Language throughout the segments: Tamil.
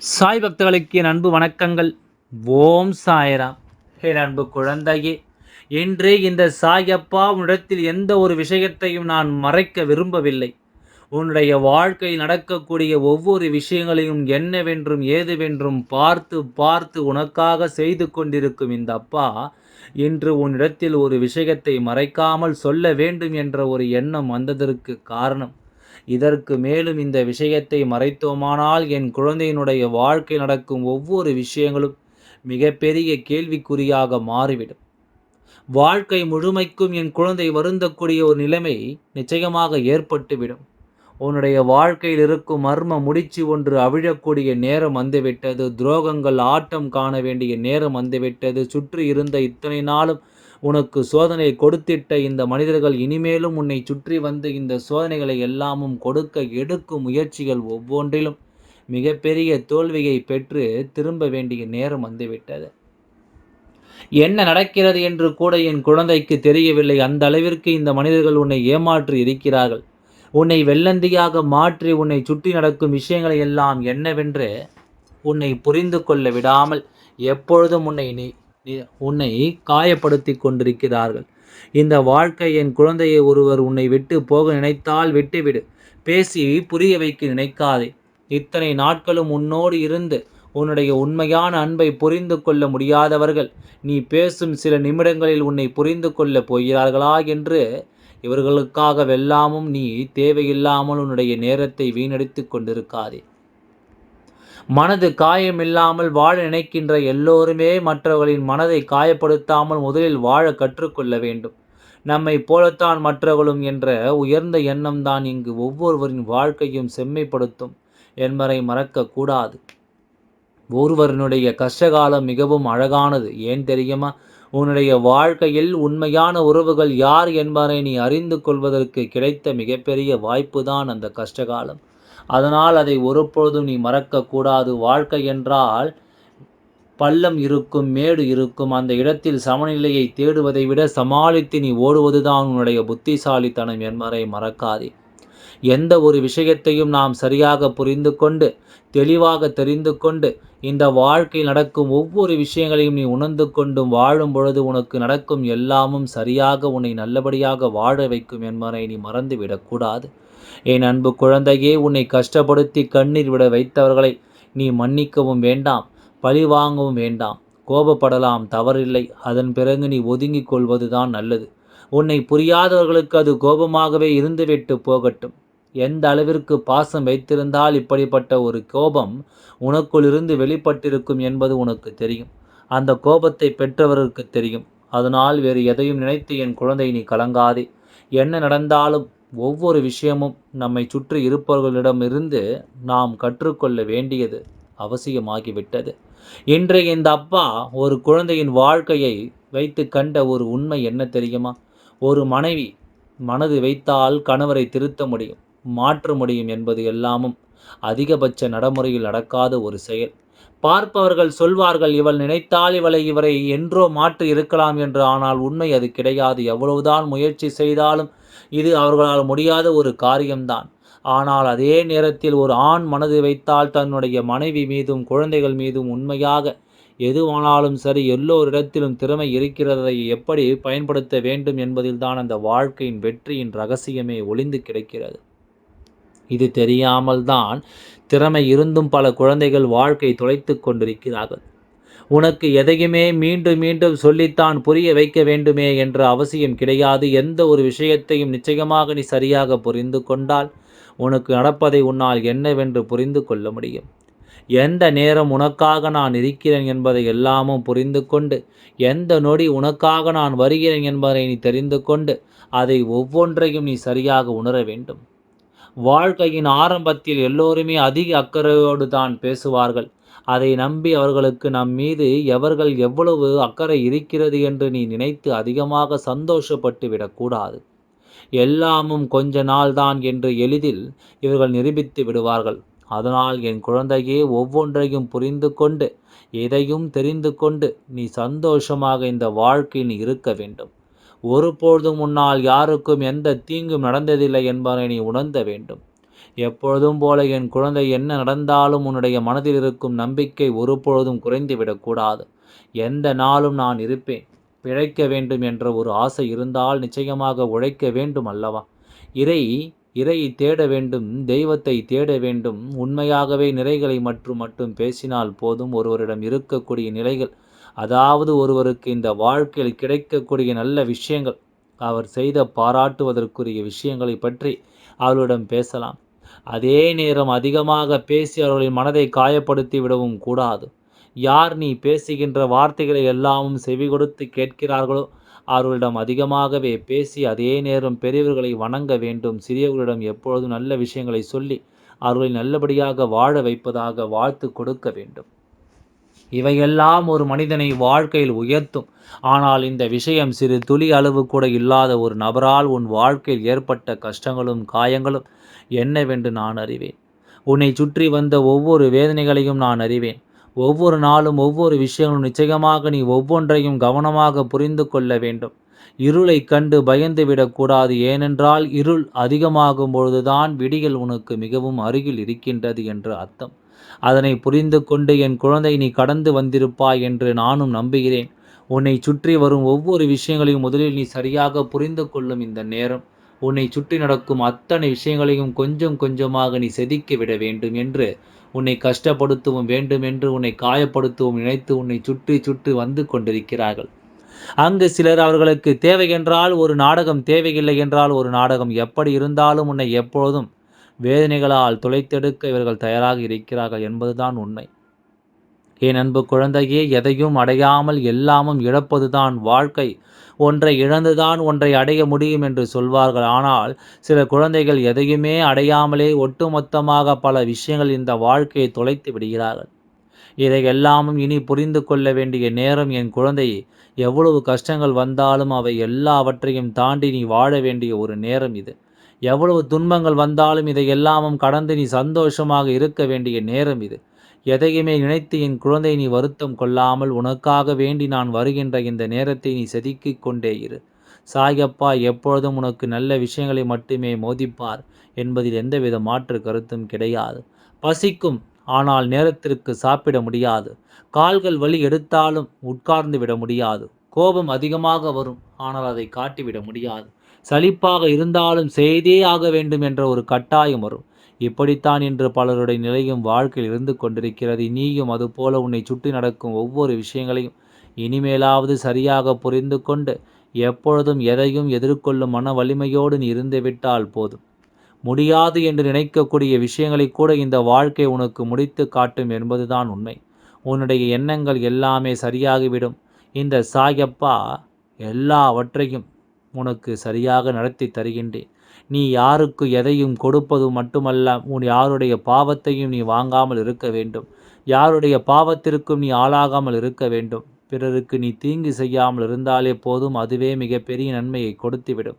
சாய் பக்தர்களுக்கு என் அன்பு வணக்கங்கள். ஓம் சாய்ராம். என் அன்பு குழந்தையே, இன்று இந்த சாயப்பா உன்னிடத்தில் எந்த ஒரு விஷயத்தையும் நான் மறைக்க விரும்பவில்லை. உன்னுடைய வாழ்க்கையில் நடக்கக்கூடிய ஒவ்வொரு விஷயங்களையும் என்னவென்றும் ஏதுவென்றும் பார்த்து பார்த்து உனக்காக செய்து கொண்டிருக்கும் இந்த அப்பா, இன்று உன்னிடத்தில் ஒரு விஷயத்தை மறைக்காமல் சொல்ல வேண்டும் என்ற ஒரு எண்ணம் வந்ததற்கு காரணம், இதற்கு மேலும் இந்த விஷயத்தை மறைத்தோமானால் என் குழந்தையினுடைய வாழ்க்கை நடக்கும் ஒவ்வொரு விஷயங்களும் மிகப்பெரிய கேள்விக்குறியாக மாறிவிடும். வாழ்க்கை முழுமைக்கும் என் குழந்தை வருந்தக்கூடிய ஒரு நிலைமை நிச்சயமாக ஏற்பட்டுவிடும். உன்னுடைய வாழ்க்கையில் இருக்கும் மர்ம முடிச்சு ஒன்று அவிழக்கூடிய நேரம் வந்துவிட்டது. துரோகங்கள் ஆட்டம் காண வேண்டிய நேரம் வந்துவிட்டது. சுற்றி இருந்த இத்தனை நாளும் உனக்கு சோதனை கொடுத்திட்ட இந்த மனிதர்கள் இனிமேலும் உன்னை சுற்றி வந்து இந்த சோதனைகளை எல்லாமும் கொடுக்க எடுக்கும் முயற்சிகள் ஒவ்வொன்றிலும் மிகப்பெரிய தோல்வியை பெற்று திரும்ப வேண்டிய நேரம் வந்துவிட்டது. என்ன நடக்கிறது என்று கூட என் குழந்தைக்கு தெரியவில்லை. அந்த அளவிற்கு இந்த மனிதர்கள் உன்னை ஏமாற்றி இருக்கிறார்கள். உன்னை வெள்ளந்தியாக மாற்றி உன்னை சுற்றி நடக்கும் விஷயங்களை எல்லாம் என்னவென்று உன்னை புரிந்து கொள்ள விடாமல் எப்பொழுதும் உன்னை காயப்படுத்தி கொண்டிருக்கிறார்கள். இந்த வாழ்க்கை என் குழந்தையை ஒருவர் உன்னை விட்டு போக நினைத்தால் விட்டுவிடு. பேசி புரிய வைக்க நினைக்காதே. இத்தனை நாட்களும் உன்னோடு இருந்து உன்னுடைய உண்மையான அன்பை புரிந்து கொள்ள முடியாதவர்கள் நீ பேசும் சில நிமிடங்களில் உன்னை புரிந்து கொள்ளப் போகிறார்களா என்று இவர்களுக்காகவெல்லாமும் நீ தேவையில்லாமல் உன்னுடைய நேரத்தை வீணடித்து கொண்டிருக்காதே. மனது காயமில்லாமல் வாழ நினைக்கின்ற எல்லோருமே மற்றவர்களின் மனதை காயப்படுத்தாமல் முதலில் வாழ கற்றுக்கொள்ள வேண்டும். நம்மை போலத்தான் மற்றவர்களும் என்ற உயர்ந்த எண்ணம்தான் இங்கு ஒவ்வொருவரின் வாழ்க்கையும் செம்மைப்படுத்தும் என்பதை மறக்கக்கூடாது. ஒருவரினுடைய கஷ்டகாலம் மிகவும் அழகானது. ஏன் தெரியுமா? உன்னுடைய வாழ்க்கையில் உண்மையான உறவுகள் யார் என்பதை நீ அறிந்து கொள்வதற்கு கிடைத்த மிகப்பெரிய வாய்ப்பு தான் அந்த கஷ்டகாலம். அதனால் அதை ஒருபொழுதும் நீ மறக்கக்கூடாது. வாழ்க்கை என்றால் பள்ளம் இருக்கும், மேடு இருக்கும். அந்த இடத்தில் சமநிலையை தேடுவதை விட சமாளித்து நீ ஓடுவதுதான் உன்னுடைய புத்திசாலித்தனம் என்பதை மறக்காதே. எந்த ஒரு விஷயத்தையும் நாம் சரியாக புரிந்து கொண்டு தெளிவாக தெரிந்து கொண்டு இந்த வாழ்க்கையில் நடக்கும் ஒவ்வொரு விஷயங்களையும் நீ உணர்ந்து கொண்டும் வாழும் பொழுது உனக்கு நடக்கும் எல்லாமும் சரியாக உன்னை நல்லபடியாக வாழ வைக்கும் என்பதை நீ மறந்துவிடக்கூடாது. என் அன்பு குழந்தையே, உன்னை கஷ்டப்படுத்தி கண்ணீர் விட வைத்தவர்களை நீ மன்னிக்கவும் வேண்டாம், பழி வாங்கவும் வேண்டாம். கோபப்படலாம், தவறில்லை. அதன் பிறகு நீ ஒதுங்கிக் கொள்வதுதான் நல்லது. உன்னை புரியாதவர்களுக்கு அது கோபமாகவே இருந்துவிட்டு போகட்டும். எந்த அளவிற்கு பாசம் வைத்திருந்தால் இப்படிப்பட்ட ஒரு கோபம் உனக்குள்ளிருந்து வெளிப்பட்டிருக்கும் என்பது உனக்கு தெரியும். அந்த கோபத்தை பெற்றவருக்கு தெரியும். அதனால் வேறு எதையும் நினைத்து என் குழந்தை நீ கலங்காதே. என்ன நடந்தாலும் ஒவ்வொரு விஷயமும் நம்மை சுற்றி இருப்பவர்களிடமிருந்து நாம் கற்றுக்கொள்ள வேண்டியது அவசியமாகிவிட்டது. இன்றைய இந்த அப்பா ஒரு குழந்தையின் வாழ்க்கையை வைத்து கண்ட ஒரு உண்மை என்ன தெரியுமா? ஒரு மனைவி மனது வைத்தால் கணவரை திருத்த முடியும், மாற்ற முடியும் என்பது எல்லாமும் அதிகபட்ச நடைமுறையில் நடக்காத ஒரு செயல். பார்ப்பவர்கள் சொல்வார்கள், இவள் நினைத்தால் இவரை என்றோ மாற்றி இருக்கலாம் என்று. ஆனால் உண்மை அது கிடையாது. எவ்வளவுதான் முயற்சி செய்தாலும் இது அவர்களால் முடியாத ஒரு காரியம்தான். ஆனால் அதே நேரத்தில் ஒரு ஆண் மனது வைத்தால் தன்னுடைய மனைவி மீதும் குழந்தைகள் மீதும் உண்மையாக எதுவானாலும் சரி, எல்லோரிடத்திலும் திறமை இருக்கிறதை எப்படி பயன்படுத்த வேண்டும் என்பதில்தான் அந்த வாழ்க்கையின் வெற்றியின் ரகசியமே ஒளிந்து கிடக்கிறது. இது தெரியாமல் தான் திறமை இருந்தும் பல குழந்தைகள் வாழ்க்கை தொலைத்து கொண்டிருக்கிறார்கள். உனக்கு எதையுமே மீண்டும் மீண்டும் சொல்லித்தான் புரிய வைக்க வேண்டுமே என்ற அவசியம் கிடையாது. எந்த ஒரு விஷயத்தையும் நிச்சயமாக நீ சரியாக புரிந்து கொண்டால் உனக்கு நடப்பதை உன்னால் என்னவென்று புரிந்து கொள்ள முடியும். எந்த நேரம் உனக்காக நான் இருக்கிறேன் என்பதை எல்லாமும் புரிந்து கொண்டு, எந்த நொடி உனக்காக நான் வருகிறேன் என்பதை நீ தெரிந்து கொண்டு, அதை ஒவ்வொன்றையும் நீ சரியாக உணர வேண்டும். வாழ்க்கையின் ஆரம்பத்தில் எல்லோருமே அதிக அக்கறையோடு தான் பேசுவார்கள். அதை நம்பி அவர்களுக்கு நம் மீது எவர்கள் எவ்வளவு அக்கறை இருக்கிறது என்று நீ நினைத்து அதிகமாக சந்தோஷப்பட்டு விடக்கூடாது. எல்லாமும் கொஞ்ச நாள்தான் என்று எளிதில் இவர்கள் நிரூபித்து விடுவார்கள். அதனால் என் குழந்தையே, ஒவ்வொன்றையும் புரிந்து கொண்டு எதையும் தெரிந்து கொண்டு நீ சந்தோஷமாக இந்த வாழ்க்கையில் இருக்க வேண்டும். ஒருபொழுதும் உன்னால் யாருக்கும் எந்த தீங்கும் நடந்ததில்லை என்பதை நீ உணர்ந்த வேண்டும். எப்பொழுதும் போல என் குழந்தை, என்ன நடந்தாலும் உன்னுடைய மனதில் இருக்கும் நம்பிக்கை ஒருபொழுதும் குறைந்துவிடக்கூடாது. எந்த நாளும் நான் இருப்பேன். பிழைக்க வேண்டும் என்ற ஒரு ஆசை இருந்தால் நிச்சயமாக உழைக்க வேண்டும் அல்லவா? இறை இறையை தேட வேண்டும், தெய்வத்தை தேட வேண்டும். உண்மையாகவே நிறைகளை மட்டும் பேசினால் போதும். ஒருவரிடம் இருக்கக்கூடிய நிலைகள், அதாவது ஒருவருக்கு இந்த வாழ்க்கையில் கிடைக்கக்கூடிய நல்ல விஷயங்கள், அவர் செய்த பாராட்டுவதற்குரிய விஷயங்களை பற்றி அவர்களிடம் பேசலாம். அதே நேரம் அதிகமாக பேசி அவர்களின் மனதை காயப்படுத்தி விடவும் கூடாது. யார் நீ பேசுகின்ற வார்த்தைகளை எல்லாமும் செவி கொடுத்து கேட்கிறார்களோ அவர்களிடம் அதிகமாகவே பேசி, அதே நேரம் பெரியவர்களை வணங்க வேண்டும். சிறியவர்களிடம் எப்பொழுதும் நல்ல விஷயங்களை சொல்லி அவர்களை நல்லபடியாக வாழ வைப்பதாக வாழ்த்து கொடுக்க வேண்டும். இவையெல்லாம் ஒரு மனிதனை வாழ்க்கையில் உயர்த்தும். ஆனால் இந்த விஷயம் சிறு துளி அளவு கூட இல்லாத ஒரு நபரால் உன் வாழ்க்கையில் ஏற்பட்ட கஷ்டங்களும் காயங்களும் என்னவென்று நான் அறிவேன். உன்னை சுற்றி வந்த ஒவ்வொரு வேதனைகளையும் நான் அறிவேன். ஒவ்வொரு நாளும் ஒவ்வொரு விஷயங்களும் நிச்சயமாக நீ ஒவ்வொன்றையும் கவனமாக புரிந்து கொள்ள வேண்டும். இருளை கண்டு பயந்து விடக்கூடாது. ஏனென்றால் இருள் அதிகமாகும் பொழுதுதான் விடியல் உனக்கு மிகவும் அருகில் இருக்கின்றது என்று அர்த்தம். அதனை புரிந்து கொண்டு என் குழந்தை, நீ கடந்து வந்திருப்பாய் என்று நானும் நம்புகிறேன். உன்னை சுற்றி வரும் ஒவ்வொரு விஷயங்களையும் முதலில் நீ சரியாக புரிந்து கொள்ளும் இந்த நேரம். உன்னை சுற்றி நடக்கும் அத்தனை விஷயங்களையும் கொஞ்சம் கொஞ்சமாக நீ செதுக்கி விட வேண்டும் என்று, உன்னை கஷ்டப்படுத்தவும் வேண்டும் என்று, உன்னை காயப்படுத்தவும் நினைத்து உன்னை சுற்றி சுற்றி வந்து கொண்டிருக்கிறார்கள். அங்கு சிலர் அவர்களுக்கு தேவையென்றால் ஒரு நாடகம், தேவையில்லை என்றால் ஒரு நாடகம். எப்படி இருந்தாலும் உன்னை எப்பொழுதும் வேதனைகளால் துளைத்தெடுக்க இவர்கள் தயாராக இருக்கிறார்கள் என்பதுதான் உண்மை. என் அன்பு குழந்தையே, எதையும் அடையாமல் எல்லாமும் இழப்பதுதான் வாழ்க்கை. ஒன்றை இழந்துதான் ஒன்றை அடைய முடியும் என்று சொல்வார்கள். ஆனால் சில குழந்தைகள் எதையுமே அடையாமலே ஒட்டுமொத்தமாக பல விஷயங்கள் இந்த வாழ்க்கையை தொலைத்து விடுகிறார்கள். இதை எல்லாமும் இனி புரிந்து கொள்ள வேண்டிய நேரம் என் குழந்தையே. எவ்வளவு கஷ்டங்கள் வந்தாலும் அவை எல்லாவற்றையும் தாண்டி நீ வாழ வேண்டிய ஒரு நேரம் இது. எவ்வளவு துன்பங்கள் வந்தாலும் இதை எல்லாமும் கடந்து நீ சந்தோஷமாக இருக்க வேண்டிய நேரம் இது. எதையுமே நினைத்து என் குழந்தை நீ வருத்தம் கொள்ளாமல், உனக்காக வேண்டி நான் வருகின்ற இந்த நேரத்தை நீ செதுக்கிக் கொண்டே இரு. சாயப்பா எப்பொழுதும் உனக்கு நல்ல விஷயங்களை மட்டுமே மோதிப்பார் என்பதில் எந்தவித மாற்று கருத்தும் கிடையாது. பசிக்கும், ஆனால் நேரத்திற்கு சாப்பிட முடியாது. கால்கள் வலி எடுத்தாலும் உட்கார்ந்து விட முடியாது. கோபம் அதிகமாக வரும், ஆனால் அதை காட்டிவிட முடியாது. சலிப்பாக இருந்தாலும் செய்தே ஆக வேண்டும் என்ற ஒரு கட்டாயம் வரும். இப்படித்தான் இன்று பலருடைய நிலையும் வாழ்க்கையில் இருந்து கொண்டிருக்கிறது. நீயும் அதுபோல உன்னை சுற்றி நடக்கும் ஒவ்வொரு விஷயங்களையும் இனிமேலாவது சரியாக புரிந்து கொண்டு எப்பொழுதும் எதையும் எதிர்கொள்ளும் மன வலிமையோடு நீ இருந்துவிட்டால் போதும். முடியாது என்று நினைக்கக்கூடிய விஷயங்களை கூட இந்த வாழ்க்கை உனக்கு முடித்து காட்டும் என்பதுதான் உண்மை. உன்னுடைய எண்ணங்கள் எல்லாமே சரியாகிவிடும். இந்த சாயப்பா எல்லாவற்றையும் உனக்கு சரியாக நடத்தி தருகின்றேன். நீ யாருக்கு எதையும் கொடுப்பது மட்டுமல்ல, உன் யாருடைய பாவத்தையும் நீ வாங்காமல் இருக்க வேண்டும். யாருடைய பாவத்திற்கும் நீ ஆளாகாமல் இருக்க வேண்டும். பிறருக்கு நீ தீங்கு செய்யாமல் இருந்தாலே போதும், அதுவே மிகப்பெரிய நன்மையை கொடுத்துவிடும்.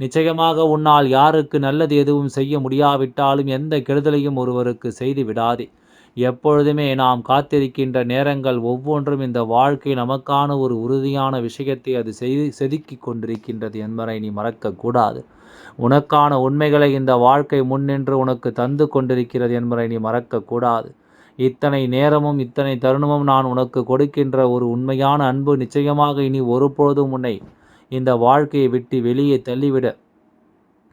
நிச்சயமாக உன்னால் யாருக்கு நல்லது எதுவும் செய்ய முடியாவிட்டாலும் எந்த கெடுதலையும் ஒருவருக்கு செய்து விடாதே. எப்பொழுதுமே நாம் காத்திருக்கின்ற நேரங்கள் ஒவ்வொன்றும் இந்த வாழ்க்கை நமக்கான ஒரு உறுதியான விஷயத்தை அது செதுக்கி கொண்டிருக்கின்றது என்பதை நீ மறக்கக்கூடாது. உனக்கான உண்மைகளை இந்த வாழ்க்கை முன்னின்று உனக்கு தந்து கொண்டிருக்கிறது என்பதை நீ மறக்கக்கூடாது. இத்தனை நேரமும் இத்தனை தருணமும் நான் உனக்கு கொடுக்கின்ற ஒரு உண்மையான அன்பு நிச்சயமாக இனி ஒருபொழுதும் உன்னை இந்த வாழ்க்கையை விட்டு வெளியே தள்ளிவிட,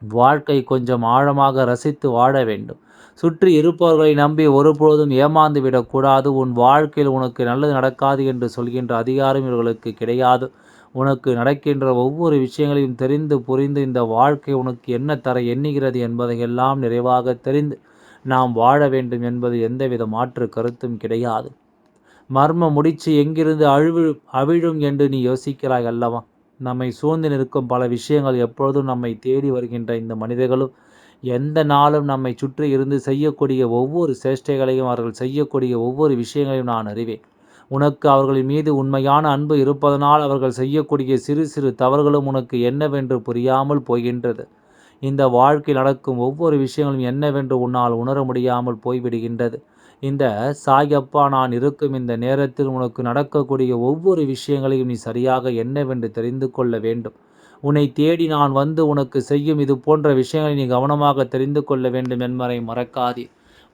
வாழ்க்கை கொஞ்சம் ஆழமாக ரசித்து வாழ வேண்டும். சுற்றி இருப்பவர்களை நம்பி ஒருபொழுதும் ஏமாந்து விடக்கூடாது. உன் வாழ்க்கையில் உனக்கு நல்லது நடக்காது என்று சொல்கின்ற அதிகாரம் இவர்களுக்கு கிடையாது. உனக்கு நடக்கின்ற ஒவ்வொரு விஷயங்களையும் தெரிந்து புரிந்து இந்த வாழ்க்கை உனக்கு என்ன தர எண்ணுகிறது என்பதையெல்லாம் நிறைவாக தெரிந்து நாம் வாழ வேண்டும் என்பது எந்தவித மாற்று கருத்தும் கிடையாது. மர்ம முடிச்சு எங்கிருந்து அவிழும் என்று நீ யோசிக்கிறாய் அல்லவா? நம்மை சூழ்ந்து நிற்கும் பல விஷயங்கள் எப்பொழுதும் நம்மை தேடி வருகின்ற இந்த மனிதர்களும் எந்த நாளும் நம்மை சுற்றி இருந்து செய்யக்கூடிய ஒவ்வொரு சேஷ்டைகளையும், அவர்கள் செய்யக்கூடிய ஒவ்வொரு விஷயங்களையும் நான் அறிவேன். உனக்கு அவர்களின் மீது உண்மையான அன்பு இருப்பதனால் அவர்கள் செய்யக்கூடிய சிறு சிறு தவறுகளும் உனக்கு என்னவென்று புரியாமல் போகின்றது. இந்த வாழ்க்கையில் நடக்கும் ஒவ்வொரு விஷயங்களும் என்னவென்று உன்னால் உணர முடியாமல் போய்விடுகின்றது. இந்த சாயப்பா நான் இருக்கும் இந்த நேரத்தில் உனக்கு நடக்கக்கூடிய ஒவ்வொரு விஷயங்களையும் நீ சரியாக என்னவென்று தெரிந்து கொள்ள வேண்டும். உன்னை தேடி நான் வந்து உனக்கு செய்யும் இது போன்ற விஷயங்களை நீ கவனமாக தெரிந்து கொள்ள வேண்டும் என்பதை மறக்காதே.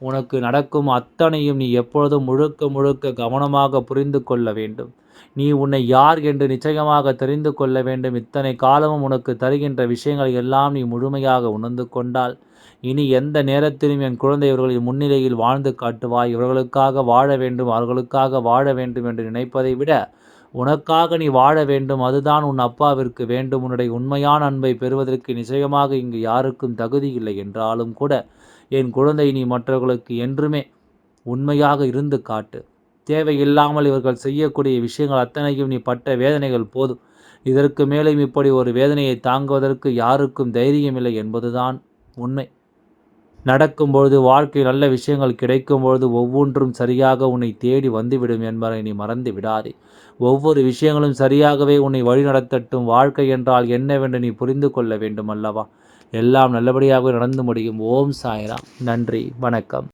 உனக்கு நடக்கும் அத்தனையும் நீ எப்பொழுதும் முழுக்க முழுக்க கவனமாக புரிந்து கொள்ள வேண்டும். நீ உன்னை யார் என்று நிச்சயமாக தெரிந்து கொள்ள வேண்டும். இத்தனை காலமும் உனக்கு தருகின்ற விஷயங்களை எல்லாம் நீ முழுமையாக உணர்ந்து கொண்டால் இனி எந்த நேரத்திலும் என் குழந்தை இவர்களின் முன்னிலையில் வாழ்ந்து காட்டுவாய். இவர்களுக்காக வாழ வேண்டும், அவர்களுக்காக வாழ வேண்டும் என்று நினைப்பதை விட உனக்காக நீ வாழ வேண்டும். அதுதான் உன் அப்பாவிற்கு வேண்டும். உன்னுடைய உண்மையான அன்பை பெறுவதற்கு நிச்சயமாக இங்கு யாருக்கும் தகுதி இல்லை என்றாலும் கூட என் குழந்தை நீ மற்றவர்களுக்கு என்றுமே உண்மையாக இருந்து காட்டு. தேவையில்லாமல் இவர்கள் செய்யக்கூடிய விஷயங்கள் அத்தனையும் நீ பட்ட வேதனைகள் போதும். இதற்கு மேலும் இப்படி ஒரு வேதனையை தாங்குவதற்கு யாருக்கும் தைரியமில்லை என்பதுதான் உண்மை. நடக்கும்பொழுது வாழ்க்கை நல்ல விஷயங்கள் கிடைக்கும்பொழுது ஒவ்வொன்றும் சரியாக உன்னை தேடி வந்துவிடும் என்பதை நீ மறந்து விடாதே. ஒவ்வொரு விஷயங்களும் சரியாகவே உன்னை வழிநடத்தட்டும். வாழ்க்கை என்றால் என்னவென்று நீ புரிந்து கொள்ள வேண்டும் அல்லவா? எல்லாம் நல்லபடியாக நடந்து முடியும். ஓம் சாய்ராம். நன்றி, வணக்கம்.